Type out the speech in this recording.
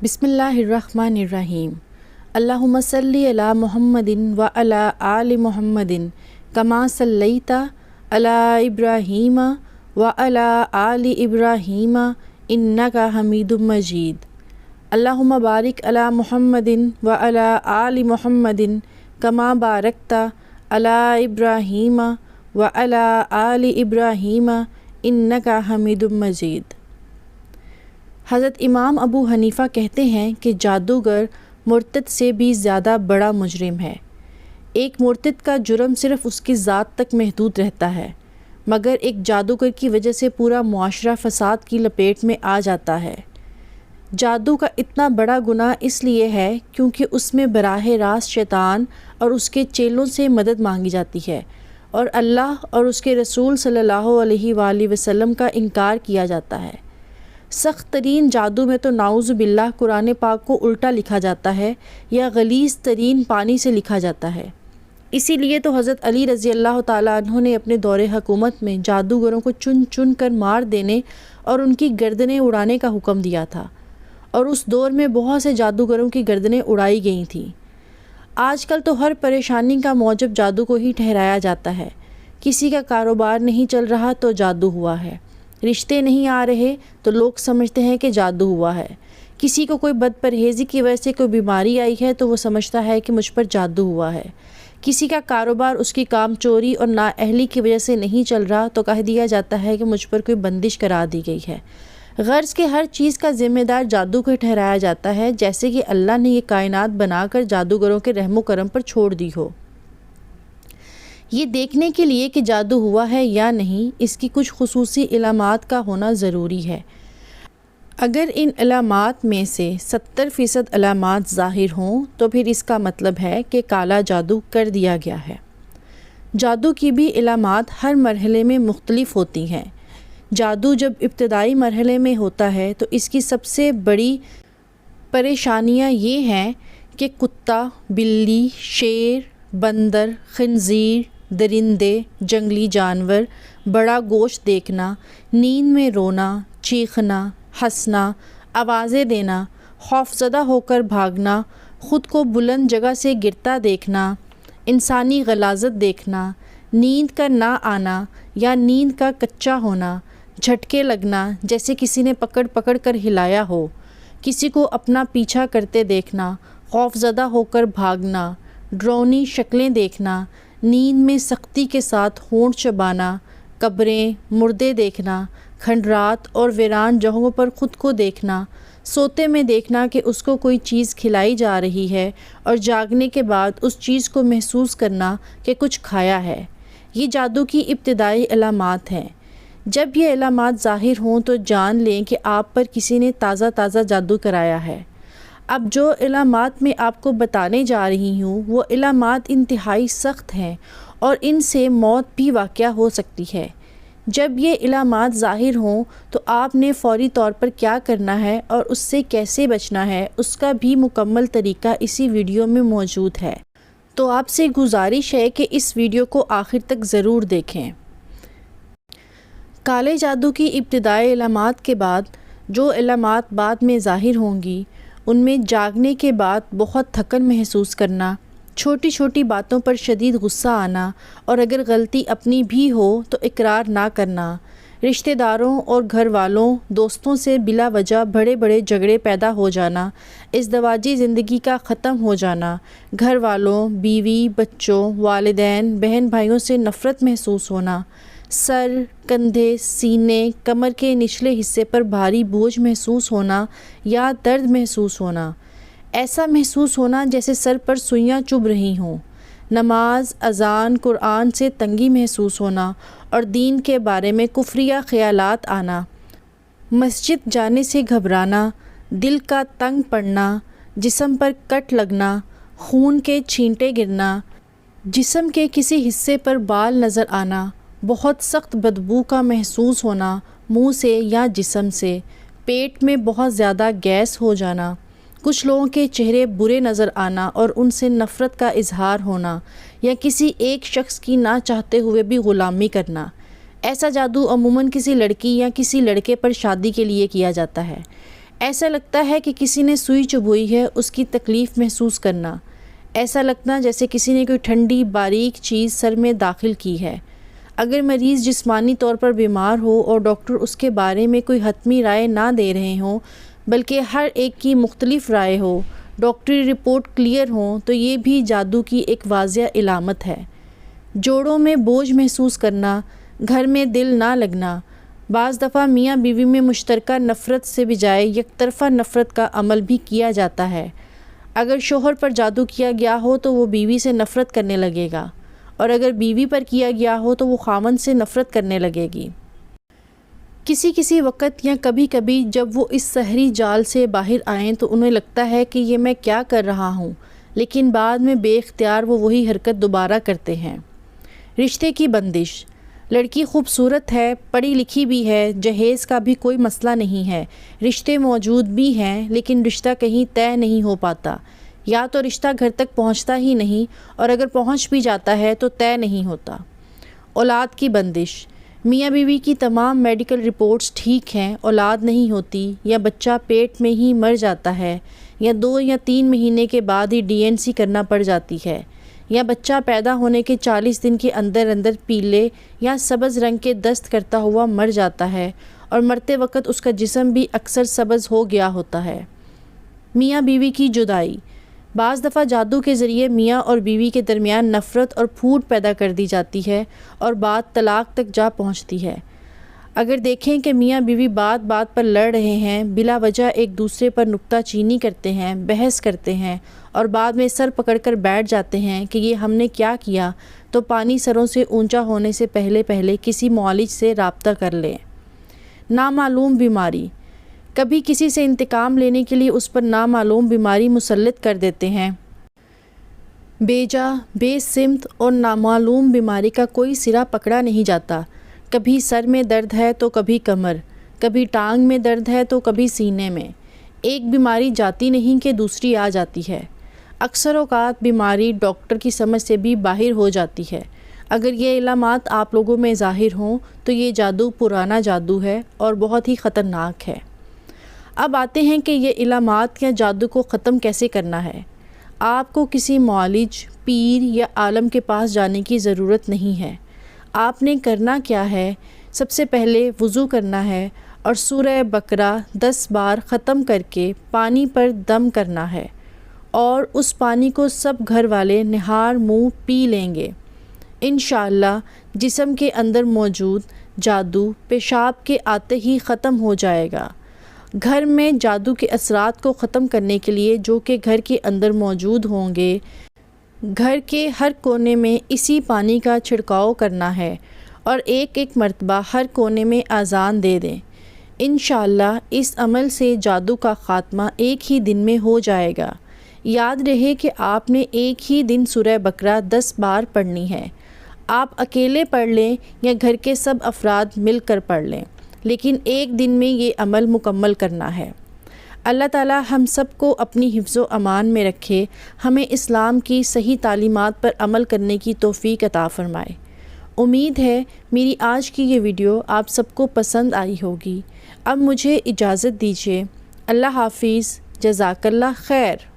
بسم اللہ الرحمن الرحیم۔ اللہم صلی علی محمد و علی آل محمد کما صلیت علی ابراہیم و علی آل ابراہیم انک حمید مجید۔ اللہم بارک علی محمد و علی آل محمد کما بارکت علی ابراہیم و علی آل ابراہیم انک حمید مجید۔ حضرت امام ابو حنیفہ کہتے ہیں کہ جادوگر مرتد سے بھی زیادہ بڑا مجرم ہے۔ ایک مرتد کا جرم صرف اس کی ذات تک محدود رہتا ہے، مگر ایک جادوگر کی وجہ سے پورا معاشرہ فساد کی لپیٹ میں آ جاتا ہے۔ جادو کا اتنا بڑا گناہ اس لیے ہے کیونکہ اس میں براہ راست شیطان اور اس کے چیلوں سے مدد مانگی جاتی ہے، اور اللہ اور اس کے رسول صلی اللہ علیہ وآلہ وسلم کا انکار کیا جاتا ہے۔ سخت ترین جادو میں تو نعوذ باللہ قرآن پاک کو الٹا لکھا جاتا ہے یا غلیظ ترین پانی سے لکھا جاتا ہے۔ اسی لیے تو حضرت علی رضی اللہ تعالیٰ عنہ نے اپنے دور حکومت میں جادوگروں کو چن چن کر مار دینے اور ان کی گردنیں اڑانے کا حکم دیا تھا، اور اس دور میں بہت سے جادوگروں کی گردنیں اڑائی گئی تھیں۔ آج کل تو ہر پریشانی کا موجب جادو کو ہی ٹھہرایا جاتا ہے۔ کسی کا کاروبار نہیں چل رہا تو جادو ہوا ہے، رشتے نہیں آ رہے تو لوگ سمجھتے ہیں کہ جادو ہوا ہے، کسی کو کوئی بد پرہیزی کی وجہ سے کوئی بیماری آئی ہے تو وہ سمجھتا ہے کہ مجھ پر جادو ہوا ہے، کسی کا کاروبار اس کی کام چوری اور نااہلی کی وجہ سے نہیں چل رہا تو کہہ دیا جاتا ہے کہ مجھ پر کوئی بندش کرا دی گئی ہے۔ غرض کہ ہر چیز کا ذمہ دار جادو کو ٹھہرایا جاتا ہے، جیسے کہ اللہ نے یہ کائنات بنا کر جادوگروں کے رحم و کرم پر چھوڑ دی ہو۔ یہ دیکھنے کے لیے کہ جادو ہوا ہے یا نہیں، اس کی کچھ خصوصی علامات کا ہونا ضروری ہے۔ اگر ان علامات میں سے 70% علامات ظاہر ہوں تو پھر اس کا مطلب ہے کہ کالا جادو کر دیا گیا ہے۔ جادو کی بھی علامات ہر مرحلے میں مختلف ہوتی ہیں۔ جادو جب ابتدائی مرحلے میں ہوتا ہے تو اس کی سب سے بڑی پریشانیاں یہ ہیں کہ کتا، بلی، شیر، بندر، خنزیر، درندے، جنگلی جانور، بڑا گوشت دیکھنا، نیند میں رونا، چیخنا، ہنسنا، آوازیں دینا، خوفزدہ ہو کر بھاگنا، خود کو بلند جگہ سے گرتا دیکھنا، انسانی غلاظت دیکھنا، نیند کا نہ آنا یا نیند کا کچا ہونا، جھٹکے لگنا جیسے کسی نے پکڑ پکڑ کر ہلایا ہو، کسی کو اپنا پیچھا کرتے دیکھنا، خوفزدہ ہو کر بھاگنا، ڈرونی شکلیں دیکھنا، نیند میں سختی کے ساتھ ہونٹ چبانا، قبریں، مردے دیکھنا، کھنڈرات اور ویران جگہوں پر خود کو دیکھنا، سوتے میں دیکھنا کہ اس کو کوئی چیز کھلائی جا رہی ہے اور جاگنے کے بعد اس چیز کو محسوس کرنا کہ کچھ کھایا ہے، یہ جادو کی ابتدائی علامات ہیں۔ جب یہ علامات ظاہر ہوں تو جان لیں کہ آپ پر کسی نے تازہ جادو کرایا ہے۔ اب جو علامات میں آپ کو بتانے جا رہی ہوں وہ علامات انتہائی سخت ہیں اور ان سے موت بھی واقع ہو سکتی ہے۔ جب یہ علامات ظاہر ہوں تو آپ نے فوری طور پر کیا کرنا ہے اور اس سے کیسے بچنا ہے، اس کا بھی مکمل طریقہ اسی ویڈیو میں موجود ہے، تو آپ سے گزارش ہے کہ اس ویڈیو کو آخر تک ضرور دیکھیں۔ کالے جادو کی ابتدائی علامات کے بعد جو علامات بعد میں ظاہر ہوں گی ان میں جاگنے کے بعد بہت تھکن محسوس کرنا، چھوٹی چھوٹی باتوں پر شدید غصہ آنا، اور اگر غلطی اپنی بھی ہو تو اقرار نہ کرنا، رشتہ داروں اور گھر والوں دوستوں سے بلا وجہ بڑے بڑے جھگڑے پیدا ہو جانا، ازدواجی زندگی کا ختم ہو جانا، گھر والوں، بیوی، بچوں، والدین، بہن بھائیوں سے نفرت محسوس ہونا، سر، کندھے، سینے، کمر کے نچلے حصے پر بھاری بوجھ محسوس ہونا یا درد محسوس ہونا، ایسا محسوس ہونا جیسے سر پر سوئیاں چبھ رہی ہوں، نماز، اذان، قرآن سے تنگی محسوس ہونا اور دین کے بارے میں کفریہ خیالات آنا، مسجد جانے سے گھبرانا، دل کا تنگ پڑنا، جسم پر کٹ لگنا، خون کے چھینٹے گرنا، جسم کے کسی حصے پر بال نظر آنا، بہت سخت بدبو کا محسوس ہونا منہ سے یا جسم سے، پیٹ میں بہت زیادہ گیس ہو جانا، کچھ لوگوں کے چہرے برے نظر آنا اور ان سے نفرت کا اظہار ہونا، یا کسی ایک شخص کی نہ چاہتے ہوئے بھی غلامی کرنا۔ ایسا جادو عموماً کسی لڑکی یا کسی لڑکے پر شادی کے لیے کیا جاتا ہے۔ ایسا لگتا ہے کہ کسی نے سوئی چبھوئی ہے، اس کی تکلیف محسوس کرنا، ایسا لگنا جیسے کسی نے کوئی ٹھنڈی باریک چیز سر میں داخل کی ہے۔ اگر مریض جسمانی طور پر بیمار ہو اور ڈاکٹر اس کے بارے میں کوئی حتمی رائے نہ دے رہے ہوں بلکہ ہر ایک کی مختلف رائے ہو، ڈاکٹری رپورٹ کلیئر ہوں، تو یہ بھی جادو کی ایک واضح علامت ہے۔ جوڑوں میں بوجھ محسوس کرنا، گھر میں دل نہ لگنا، بعض دفعہ میاں بیوی میں مشترکہ نفرت سے بجائے یک طرفہ نفرت کا عمل بھی کیا جاتا ہے۔ اگر شوہر پر جادو کیا گیا ہو تو وہ بیوی سے نفرت کرنے لگے گا، اور اگر بیوی پر کیا گیا ہو تو وہ خاوند سے نفرت کرنے لگے گی۔ کسی وقت یا کبھی کبھی جب وہ اس سحری جال سے باہر آئیں تو انہیں لگتا ہے کہ یہ میں کیا کر رہا ہوں، لیکن بعد میں بے اختیار وہ وہی حرکت دوبارہ کرتے ہیں۔ رشتے کی بندش۔ لڑکی خوبصورت ہے، پڑھی لکھی بھی ہے، جہیز کا بھی کوئی مسئلہ نہیں ہے، رشتے موجود بھی ہیں، لیکن رشتہ کہیں طے نہیں ہو پاتا، یا تو رشتہ گھر تک پہنچتا ہی نہیں، اور اگر پہنچ بھی جاتا ہے تو طے نہیں ہوتا۔ اولاد کی بندش۔ میاں بیوی کی تمام میڈیکل رپورٹس ٹھیک ہیں، اولاد نہیں ہوتی، یا بچہ پیٹ میں ہی مر جاتا ہے، یا 2 یا 3 مہینے کے بعد ہی DNC کرنا پڑ جاتی ہے، یا بچہ پیدا ہونے کے 40 دن کے اندر پیلے یا سبز رنگ کے دست کرتا ہوا مر جاتا ہے، اور مرتے وقت اس کا جسم بھی اکثر سبز ہو گیا ہوتا ہے۔ میاں بیوی کی جدائی۔ بعض دفعہ جادو کے ذریعے میاں اور بیوی کے درمیان نفرت اور پھوٹ پیدا کر دی جاتی ہے اور بات طلاق تک جا پہنچتی ہے۔ اگر دیکھیں کہ میاں بیوی بات پر لڑ رہے ہیں، بلا وجہ ایک دوسرے پر نکتہ چینی کرتے ہیں، بحث کرتے ہیں، اور بعد میں سر پکڑ کر بیٹھ جاتے ہیں کہ یہ ہم نے کیا کیا، تو پانی سروں سے اونچا ہونے سے پہلے کسی معالج سے رابطہ کر لیں۔ نامعلوم بیماری۔ کبھی کسی سے انتقام لینے کے لیے اس پر نامعلوم بیماری مسلط کر دیتے ہیں۔ بیجا، بے سمت اور نامعلوم بیماری کا کوئی سرا پکڑا نہیں جاتا۔ کبھی سر میں درد ہے تو کبھی کمر، کبھی ٹانگ میں درد ہے تو کبھی سینے میں۔ ایک بیماری جاتی نہیں کہ دوسری آ جاتی ہے۔ اکثر اوقات بیماری ڈاکٹر کی سمجھ سے بھی باہر ہو جاتی ہے۔ اگر یہ علامات آپ لوگوں میں ظاہر ہوں تو یہ جادو پرانا جادو ہے اور بہت ہی خطرناک ہے۔ اب آتے ہیں کہ یہ علامات یا جادو کو ختم کیسے کرنا ہے۔ آپ کو کسی معالج، پیر یا عالم کے پاس جانے کی ضرورت نہیں ہے۔ آپ نے کرنا کیا ہے، سب سے پہلے وضو کرنا ہے اور سورہ بقرہ 10 بار ختم کر کے پانی پر دم کرنا ہے، اور اس پانی کو سب گھر والے نہار منہ پی لیں گے۔ انشاءاللہ جسم کے اندر موجود جادو پیشاب کے آتے ہی ختم ہو جائے گا۔ گھر میں جادو کے اثرات کو ختم کرنے کے لیے جو کہ گھر کے اندر موجود ہوں گے، گھر کے ہر کونے میں اسی پانی کا چھڑکاؤ کرنا ہے، اور ایک مرتبہ ہر کونے میں اذان دے دیں۔ انشاءاللہ اس عمل سے جادو کا خاتمہ ایک ہی دن میں ہو جائے گا۔ یاد رہے کہ آپ نے ایک ہی دن سورہ بقرہ 10 بار پڑھنی ہے۔ آپ اکیلے پڑھ لیں یا گھر کے سب افراد مل کر پڑھ لیں، لیکن ایک دن میں یہ عمل مکمل کرنا ہے۔ اللہ تعالی ہم سب کو اپنی حفظ و امان میں رکھے، ہمیں اسلام کی صحیح تعلیمات پر عمل کرنے کی توفیق عطا فرمائے۔ امید ہے میری آج کی یہ ویڈیو آپ سب کو پسند آئی ہوگی۔ اب مجھے اجازت دیجیے۔ اللہ حافظ۔ جزاک اللہ خیر۔